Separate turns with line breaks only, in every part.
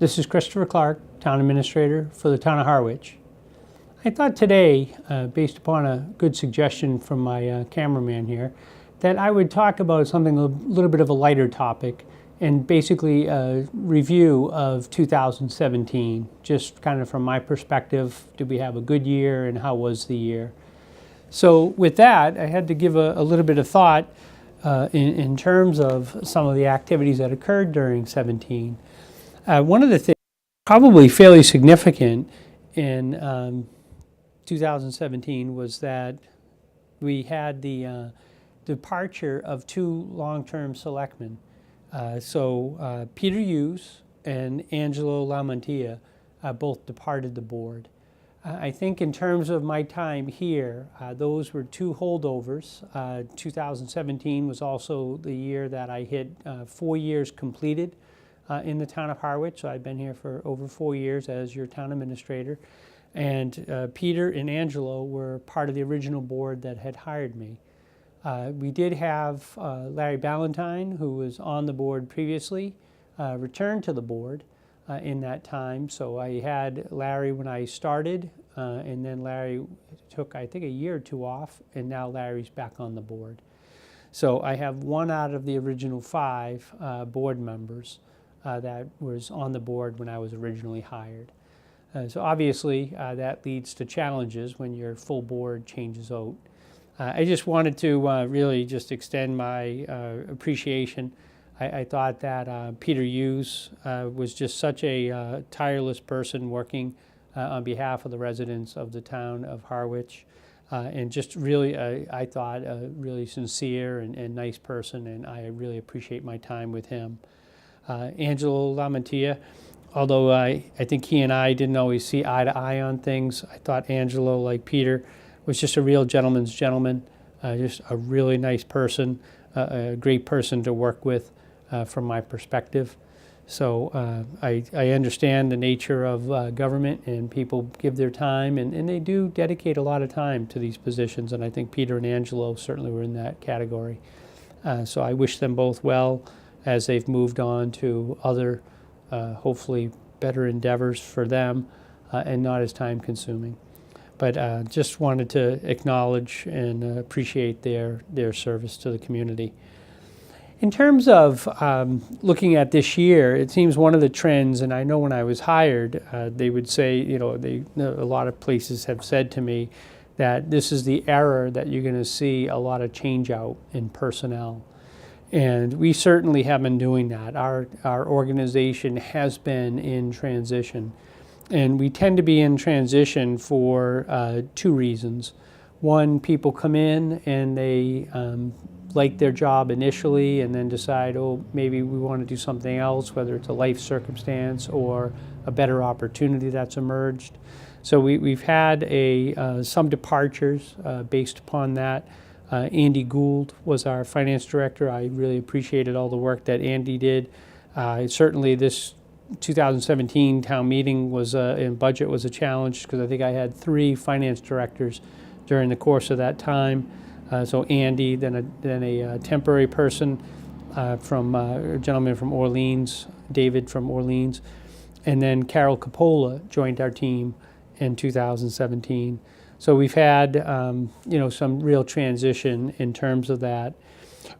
This is Christopher Clark, Town Administrator for the Town of Harwich. I thought today, based upon a good suggestion from my cameraman here, that I would talk about something a little bit of a lighter topic and basically a review of 2017, just kind of from my perspective. Did we have a good year and how was the year? So with that, I had to give a little bit of thought in terms of some of the activities that occurred during 17. One of the things probably fairly significant in 2017 was that we had the departure of two long-term selectmen. Peter Hughes and Angelo Lamantia both departed the board. I think in terms of my time here, those were two holdovers. 2017 was also the year that I hit 4 years completed in the town of Harwich. So I've been here for over 4 years as your town administrator. And Peter and Angelo were part of the original board that had hired me. We did have Larry Ballantyne, who was on the board previously, return to the board in that time. So I had Larry when I started, and then Larry took, I think, a year or two off, and now Larry's back on the board. So I have one out of the original 5 board members that was on the board when I was originally hired. So obviously that leads to challenges when your full board changes out. I just wanted to really just extend my appreciation. I thought that Peter Hughes was just such a tireless person working on behalf of the residents of the town of Harwich, and just really, I thought, a really sincere and nice person, and I really appreciate my time with him. Angelo Lamantia, although I think he and I didn't always see eye to eye on things, I thought Angelo, like Peter, was just a real gentleman's gentleman, just a really nice person, a great person to work with from my perspective. So I understand the nature of government, and people give their time, and they do dedicate a lot of time to these positions, and I think Peter and Angelo certainly were in that category. So I wish them both well as they've moved on to other, hopefully better endeavors for them and not as time consuming. But just wanted to acknowledge and appreciate their service to the community. In terms of looking at this year, it seems one of the trends, and I know when I was hired, they would say, you know, a lot of places have said to me that this is the era that you're going to see a lot of change out in personnel. And we certainly have been doing that. Our organization has been in transition. And we tend to be in transition for 2 reasons. One, people come in and they like their job initially and then decide, oh, maybe we want to do something else, whether it's a life circumstance or a better opportunity that's emerged. So we've had some departures based upon that. Andy Gould was our finance director. I really appreciated all the work that Andy did. Certainly this 2017 town meeting was and budget was a challenge because I think I had 3 finance directors during the course of that time. So Andy, then a temporary person from a gentleman from Orleans, David from Orleans, and then Carol Coppola joined our team in 2017. So we've had some real transition in terms of that.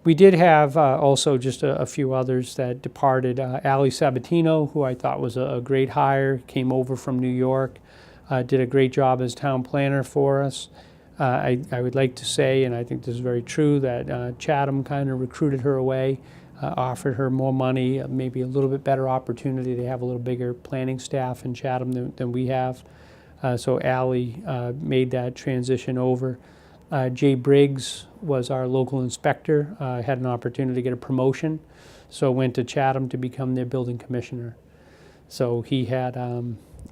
We did have also just a few others that departed. Ali Sabatino, who I thought was a great hire, came over from New York, did a great job as town planner for us. I would like to say, and I think this is very true, that Chatham kind of recruited her away, offered her more money, maybe a little bit better opportunity. They have a little bigger planning staff in Chatham than we have. So Ali made that transition over. Jay Briggs was our local inspector, had an opportunity to get a promotion, so went to Chatham to become their building commissioner. So he had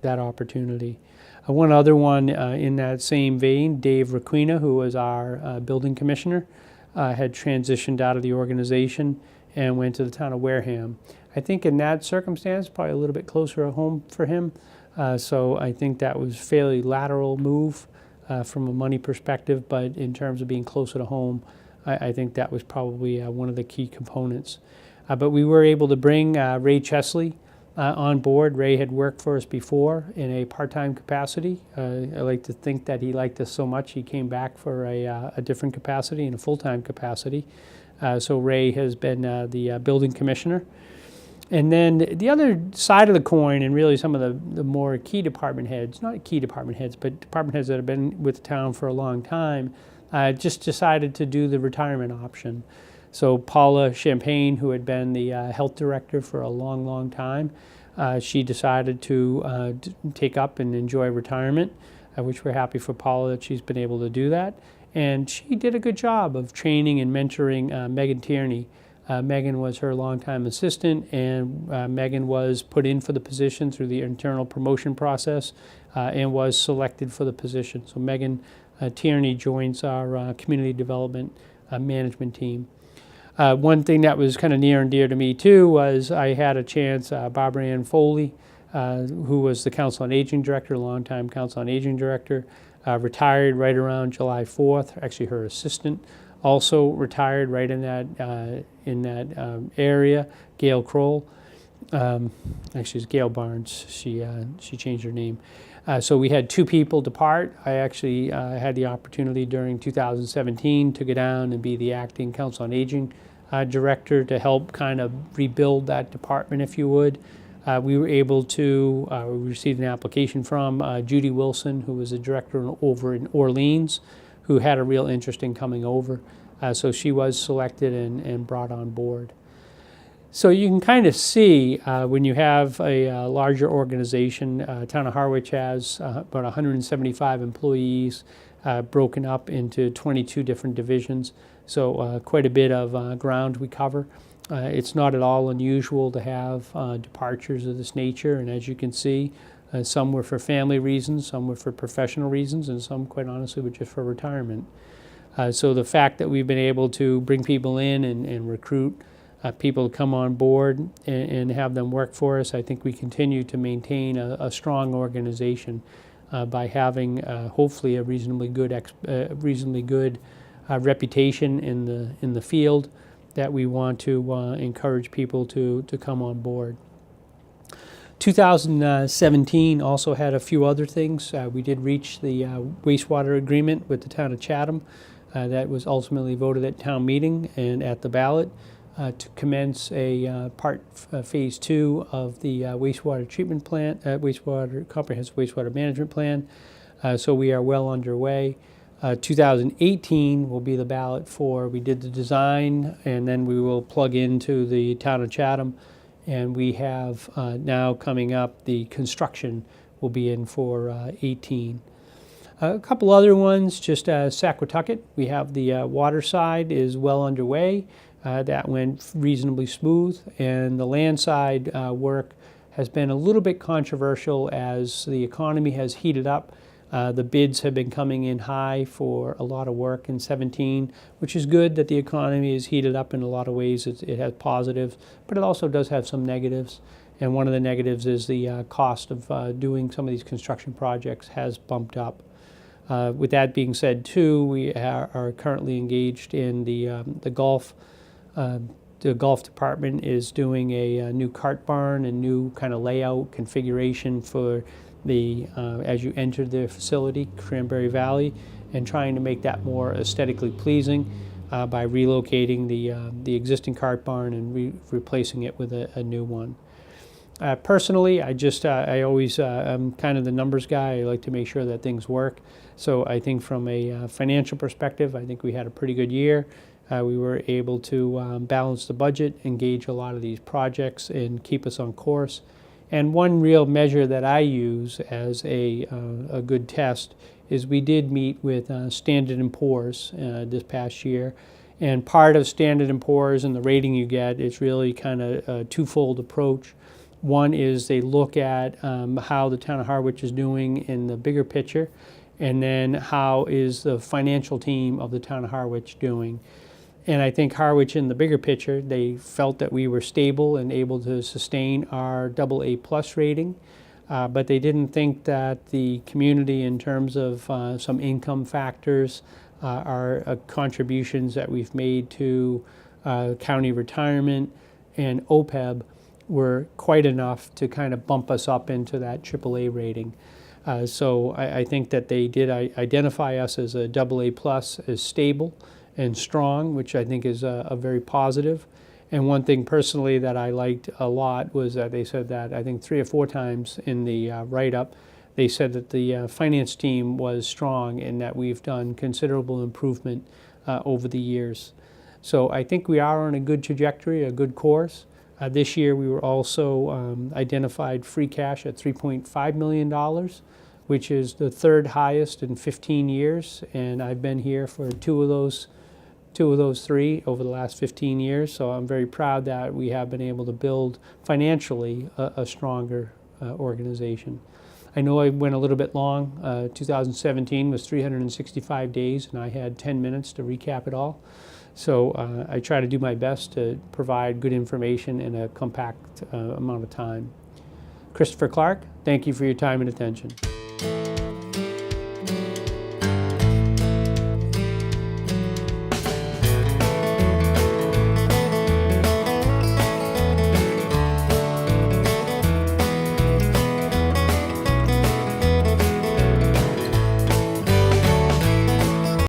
that opportunity. One other one in that same vein, Dave Requena, who was our building commissioner, had transitioned out of the organization and went to the town of Wareham. I think in that circumstance, probably a little bit closer at home for him. So I think that was a fairly lateral move from a money perspective, but in terms of being closer to home, I think that was probably one of the key components. But we were able to bring Ray Chesley on board. Ray had worked for us before in a part-time capacity. I like to think that he liked us so much he came back for a different capacity, in a full-time capacity. So Ray has been the building commissioner. And then the other side of the coin, and really some of the more key department heads, not key department heads, but department heads that have been with the town for a long time, just decided to do the retirement option. So Paula Champagne, who had been the health director for a long, long time, she decided to take up and enjoy retirement, which we're happy for Paula that she's been able to do that. And she did a good job of training and mentoring Megan Tierney. Megan was her longtime assistant, and Megan was put in for the position through the internal promotion process and was selected for the position. So Megan Tierney joins our community development management team. One thing that was kind of near and dear to me too was I had a chance, Barbara Ann Foley, who was the Council on Aging Director, longtime Council on Aging Director, retired right around July 4th. Actually, her assistant also retired right in that area. Gail Kroll, actually it's Gail Barnes. She changed her name. So we had two people depart. I actually had the opportunity during 2017 to go down and be the acting Council on Aging director to help kind of rebuild that department, if you would. We were able to, we received an application from Judy Wilson, who was a director over in Orleans, who had a real interest in coming over. So she was selected and brought on board. So you can kind of see when you have a larger organization, Town of Harwich has about 175 employees broken up into 22 different divisions. So quite a bit of ground we cover. It's not at all unusual to have departures of this nature, and as you can see, some were for family reasons, some were for professional reasons, and some, quite honestly, were just for retirement. So the fact that we've been able to bring people in and recruit people to come on board and have them work for us, I think we continue to maintain a strong organization by having hopefully a reasonably good reputation in the field that we want to encourage people to come on board. 2017 also had a few other things. We did reach the wastewater agreement with the town of Chatham. That was ultimately voted at town meeting and at the ballot to commence a phase 2 of the wastewater treatment plant, comprehensive wastewater management plan. So we are well underway. 2018 will be the ballot for, we did the design, and then we will plug into the town of Chatham, and we have now coming up the construction will be in for 18. A couple other ones, just Saquatucket. We have the water side is well underway. That went reasonably smooth, and the land side work has been a little bit controversial as the economy has heated up. The bids have been coming in high for a lot of work in 17, which is good that the economy is heated up in a lot of ways. It has positives, but it also does have some negatives. And one of the negatives is the cost of doing some of these construction projects has bumped up. With that being said, too, we are currently engaged in the golf. The golf department is doing a new cart barn and new kind of layout configuration for the as you enter the facility, Cranberry Valley, and trying to make that more aesthetically pleasing by relocating the existing cart barn and replacing it with a new one. Personally, I always I'm kind of the numbers guy. I like to make sure that things work. So I think from a financial perspective, I think we had a pretty good year. We were able to balance the budget, engage a lot of these projects, and keep us on course. And one real measure that I use as a good test is we did meet with Standard & Poor's this past year. And part of Standard & Poor's and the rating you get is really kind of a twofold approach. One is they look at how the town of Harwich is doing in the bigger picture, and then how is the financial team of the town of Harwich doing. And I think Harwich, in the bigger picture, they felt that we were stable and able to sustain our AA+ rating, but they didn't think that the community, in terms of some income factors, our contributions that we've made to county retirement and OPEB, were quite enough to kind of bump us up into that AAA rating. So I think that they did identify us as a AA plus, as stable and strong, which I think is a very positive. And one thing personally that I liked a lot was that they said that I think 3 or 4 times in the write-up, they said that the finance team was strong and that we've done considerable improvement over the years. So I think we are on a good trajectory, a good course. This year we were also identified free cash at $3.5 million, which is the 3rd highest in 15 years. And I've been here for two of those 3 over the last 15 years. So I'm very proud that we have been able to build financially a stronger organization. I know I went a little bit long. 2017 was 365 days, and I had 10 minutes to recap it all. So I try to do my best to provide good information in a compact amount of time. Christopher Clark, thank you for your time and attention.